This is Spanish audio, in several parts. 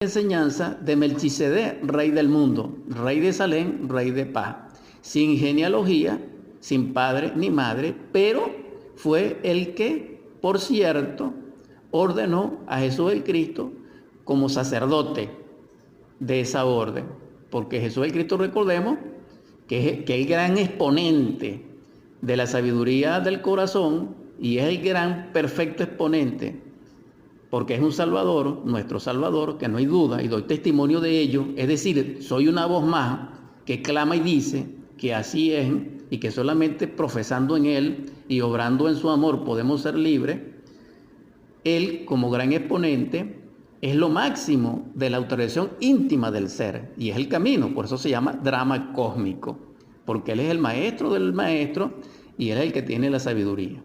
enseñanza de Melquisedec, rey del mundo, rey de Salem, rey de paz, sin genealogía, sin padre ni madre, pero fue el que, por cierto, ordenó a Jesús el Cristo como sacerdote de esa orden, porque Jesús el Cristo, recordemos, que es el gran exponente de la sabiduría del corazón y es el gran perfecto exponente, porque es un Salvador, nuestro Salvador, que no hay duda, y doy testimonio de ello, es decir, soy una voz más que clama y dice que así es, y que solamente profesando en Él y obrando en su amor podemos ser libres. Él, como gran exponente, es lo máximo de la autorización íntima del ser, y es el camino, por eso se llama drama cósmico, porque Él es el maestro del maestro, y Él es el que tiene la sabiduría.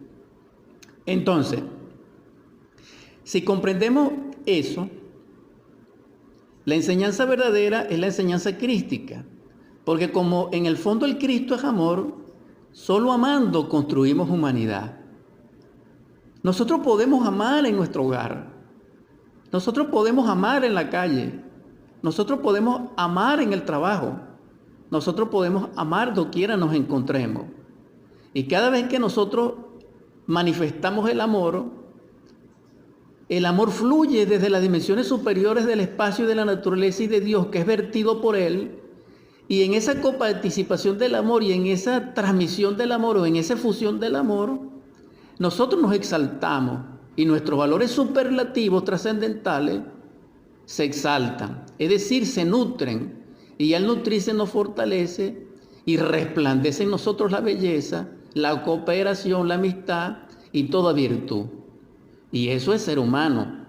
Entonces, si comprendemos eso, la enseñanza verdadera es la enseñanza crística, porque como en el fondo el Cristo es amor, solo amando construimos humanidad. Nosotros podemos amar en nuestro hogar, nosotros podemos amar en la calle, nosotros podemos amar en el trabajo, nosotros podemos amar doquiera nos encontremos. Y cada vez que nosotros manifestamos el amor fluye desde las dimensiones superiores del espacio y de la naturaleza y de Dios, que es vertido por Él. Y en esa coparticipación del amor y en esa transmisión del amor o en esa fusión del amor, nosotros nos exaltamos y nuestros valores superlativos trascendentales se exaltan. Es decir, se nutren, y al nutrirse nos fortalece y resplandece en nosotros la belleza, la cooperación, la amistad y toda virtud. Y eso es ser humano,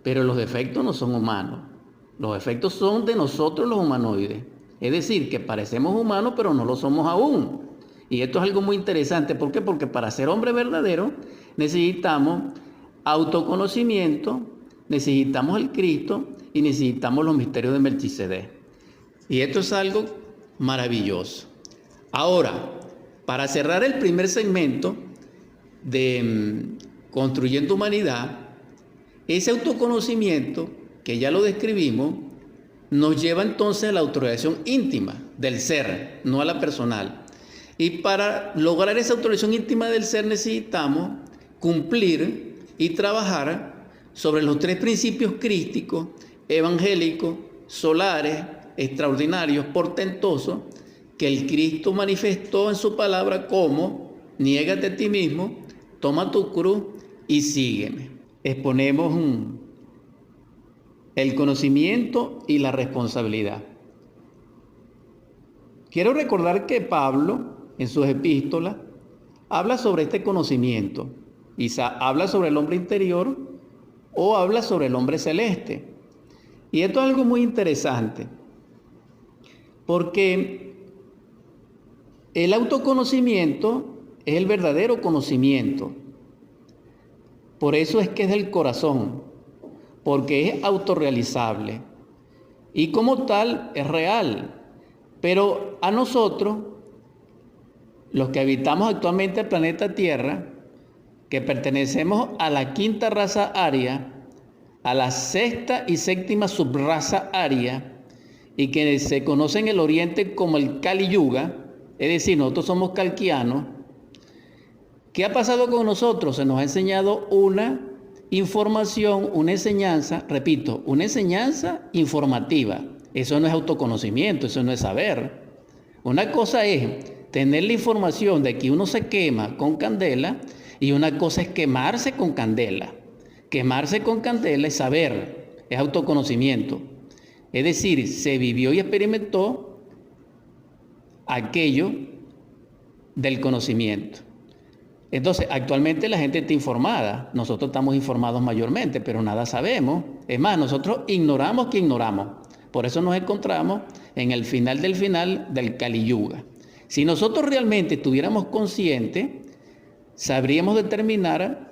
pero los defectos no son humanos. Los defectos son de nosotros los humanoides. Es decir, que parecemos humanos, pero no lo somos aún. Y esto es algo muy interesante. ¿Por qué? Porque para ser hombre verdadero necesitamos autoconocimiento, necesitamos el Cristo y necesitamos los misterios de Melquisedec. Y esto es algo maravilloso. Ahora, para cerrar el primer segmento de Construyendo Humanidad, ese autoconocimiento, que ya lo describimos, nos lleva entonces a la autorización íntima del ser, no a la personal. Y para lograr esa autorización íntima del ser necesitamos cumplir y trabajar sobre los tres principios crísticos, evangélicos, solares, extraordinarios, portentosos, que el Cristo manifestó en su palabra como: niégate a ti mismo, toma tu cruz y sígueme. Exponemos el conocimiento y la responsabilidad. Quiero recordar que Pablo, en sus epístolas, habla sobre este conocimiento. Habla sobre el hombre interior o habla sobre el hombre celeste. Y esto es algo muy interesante, porque el autoconocimiento es el verdadero conocimiento. Por eso es que es del corazón, porque es autorrealizable y como tal es real. Pero a nosotros, los que habitamos actualmente el planeta Tierra, que pertenecemos a la quinta raza aria, a la sexta y séptima subraza aria, y que se conoce en el Oriente como el Kali Yuga, es decir, nosotros somos kalkianos. ¿Qué ha pasado con nosotros? Se nos ha enseñado una información, una enseñanza, repito, una enseñanza informativa. Eso no es autoconocimiento, eso no es saber. Una cosa es tener la información de que uno se quema con candela y una cosa es quemarse con candela. Quemarse con candela es saber, es autoconocimiento. Es decir, se vivió y experimentó aquello del conocimiento. Entonces, actualmente la gente está informada. Nosotros estamos informados mayormente, pero nada sabemos. Es más, nosotros ignoramos que ignoramos. Por eso nos encontramos en el final del Kali Yuga. Si nosotros realmente estuviéramos conscientes, sabríamos determinar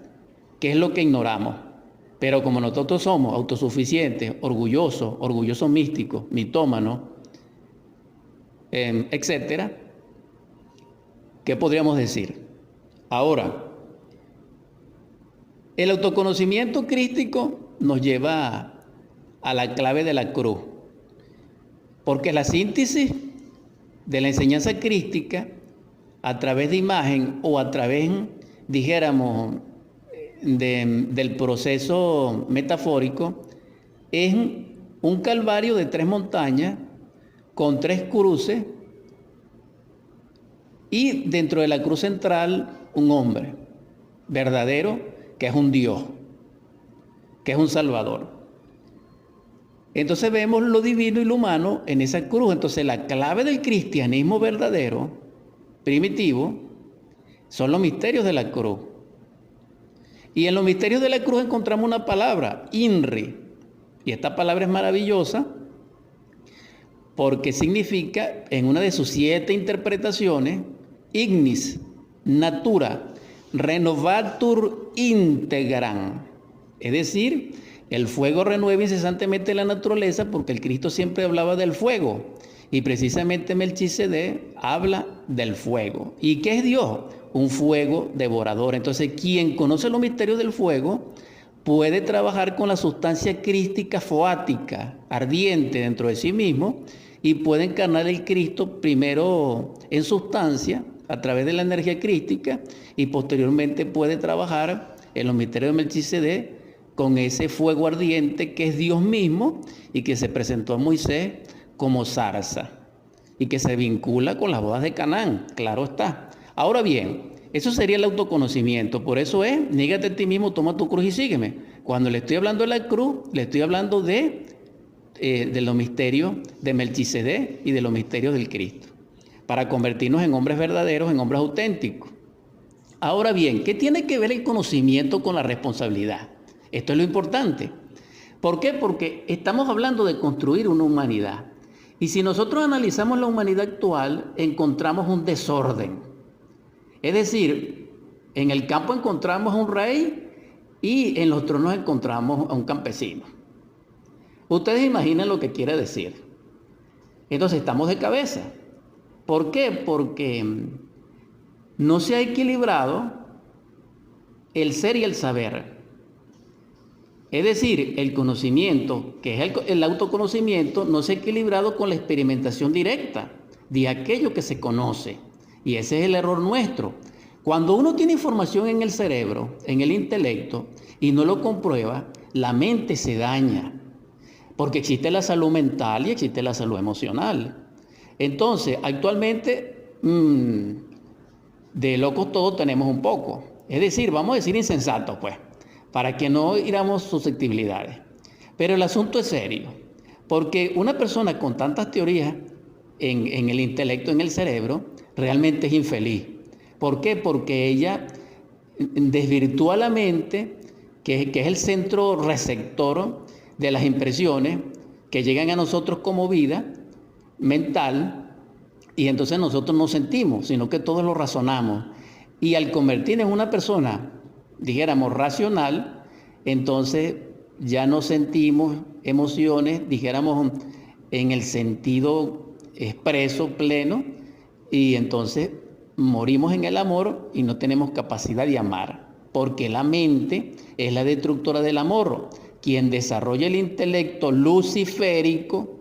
qué es lo que ignoramos. Pero como nosotros somos autosuficientes, orgullosos místicos, mitómanos, etcétera, ¿qué podríamos decir? Ahora, el autoconocimiento crístico nos lleva a la clave de la cruz. Porque la síntesis de la enseñanza crística, a través de imagen o a través, dijéramos, del proceso metafórico, es un calvario de 3 montañas con 3 cruces y dentro de la cruz central un hombre verdadero que es un Dios, que es un Salvador. Entonces vemos lo divino y lo humano en esa cruz. Entonces la clave del cristianismo verdadero, primitivo, son los misterios de la cruz. Y en los misterios de la cruz encontramos una palabra, INRI. Y esta palabra es maravillosa porque significa, en una de sus 7 interpretaciones, ignis, natura, renovatur integram. Es decir, el fuego renueva incesantemente la naturaleza, porque el Cristo siempre hablaba del fuego. Y precisamente Melquisedec habla del fuego. ¿Y qué es Dios? Un fuego devorador. Entonces, quien conoce los misterios del fuego puede trabajar con la sustancia crística foática, ardiente dentro de sí mismo, y puede encarnar el Cristo primero en sustancia, a través de la energía crística, y posteriormente puede trabajar en los misterios de Melquisedec con ese fuego ardiente que es Dios mismo y que se presentó a Moisés como zarza y que se vincula con las bodas de Canaán, claro está. Ahora bien, eso sería el autoconocimiento. Por eso es, nígate a ti mismo, toma tu cruz y sígueme. Cuando le estoy hablando de la cruz, le estoy hablando de los misterios de Melquisedec y de los misterios del Cristo, para convertirnos en hombres verdaderos, en hombres auténticos. Ahora bien, ¿qué tiene que ver el conocimiento con la responsabilidad? Esto es lo importante. ¿Por qué? Porque estamos hablando de construir una humanidad. Y si nosotros analizamos la humanidad actual, encontramos un desorden. Es decir, en el campo encontramos a un rey y en los tronos encontramos a un campesino. Ustedes imaginan lo que quiere decir. Entonces estamos de cabeza. ¿Por qué? Porque no se ha equilibrado el ser y el saber. Es decir, el conocimiento, que es el autoconocimiento, no se ha equilibrado con la experimentación directa de aquello que se conoce. Y ese es el error nuestro. Cuando uno tiene información en el cerebro, en el intelecto, y no lo comprueba, la mente se daña. Porque existe la salud mental y existe la salud emocional. Entonces, actualmente, de locos todos tenemos un poco. Es decir, vamos a decir insensatos, pues, para que no hiramos susceptibilidades. Pero el asunto es serio, porque una persona con tantas teorías en el intelecto, en el cerebro, realmente es infeliz. ¿Por qué? Porque ella desvirtúa la mente, que es el centro receptor de las impresiones que llegan a nosotros como vida mental, y entonces nosotros no sentimos, sino que todos lo razonamos. Y al convertir en una persona, dijéramos, racional, entonces ya no sentimos emociones, dijéramos, en el sentido expreso, pleno, y entonces morimos en el amor y no tenemos capacidad de amar, porque la mente es la destructora del amor. Quien desarrolla el intelecto luciférico